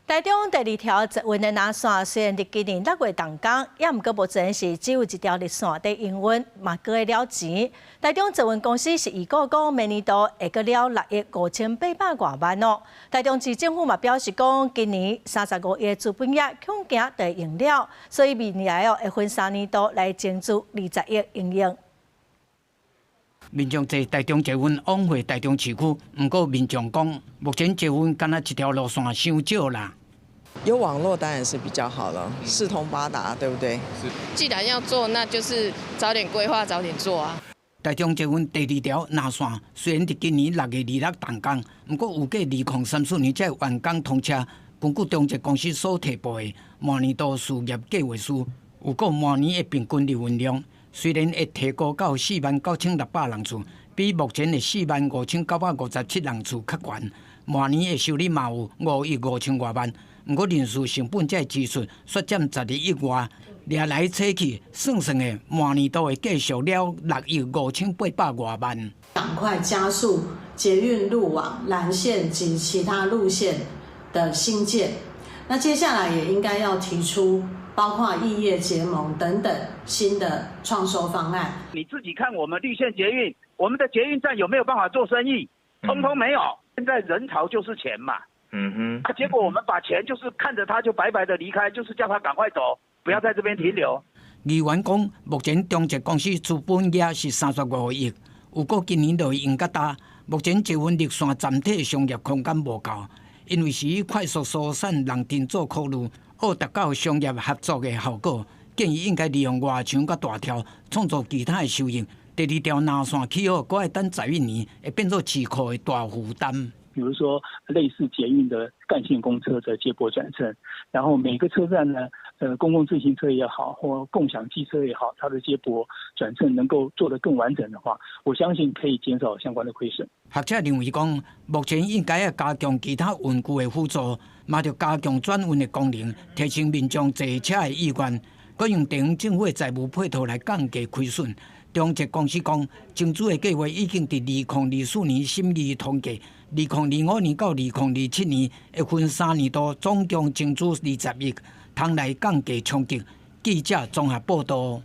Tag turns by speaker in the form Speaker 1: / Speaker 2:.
Speaker 1: 台中第2条捷运的南线虽然伫今年6月动工，也毋过目前是只有1条热线在营运，嘛过会了钱。台中捷运公司是预估讲明年度会过了6亿5800多万哦。台中市政府嘛表示讲，今年35亿资本额恐惊就会用了，所以未来会分3年度来争取20亿营用。
Speaker 2: 民众坐台中捷运往回台中市区，不过民众讲，目前捷运敢若1条路线伤少啦。
Speaker 3: 有网络当然是比较好了，四通八达，对不对？
Speaker 4: 既然要做，那就是早点规划，早点做啊。
Speaker 2: 台中捷运第2条南线虽然伫今年6月26动工，不过预计2034年才会完工通车。根据中捷公司所提报的明年度事业计划书，有过明年的平均流运量。虽然会提高到49600人次，比目前的45957人次较悬，明年的收入嘛有5亿5000多万，不过人事成本才支出缩减12亿外，掠来扯去，算的明年度会继续了6亿5800多万。
Speaker 5: 赶快加速捷运路网蓝线及其他路线的兴建。那接下来也应该要提出包括异业结盟等等新的创收方案。
Speaker 6: 你自己看我们绿线捷运，我们的捷运站有没有办法做生意？通通没有。现在人潮就是钱嘛。结果我们把钱就是看着他就白白的离开，就是叫他赶快走，不要在这边停留。
Speaker 2: 议员讲，目前中捷公司资本额是35亿，有过今年就会用较大。目前捷运绿线站体商业空间无够，因为是以快速疏散人群做考虑。恶达到商业合作的效果，建议应该利用外墙甲大条，创造其他的收益。第2条南线起好，搁要等11年，会变作市库的大负担。
Speaker 7: 比如说类似捷运的干线公车的接驳转乘，然后每个车站呢，公共自行车也好，或共享机车也好，它的接驳转乘能够做得更完整的话，我相信可以减少相关的亏损。
Speaker 2: 学者认为讲，目前应该要加强其他运具的辅助，嘛要加强转运的功能，提升民众坐车的意愿，搁用地方政府的财务配套来降低亏损。中捷公司讲，争取的计划已经伫2024年审议通过，2025年到2027年会分3年度，总共争取20亿，通来降低冲击。记者综合报道。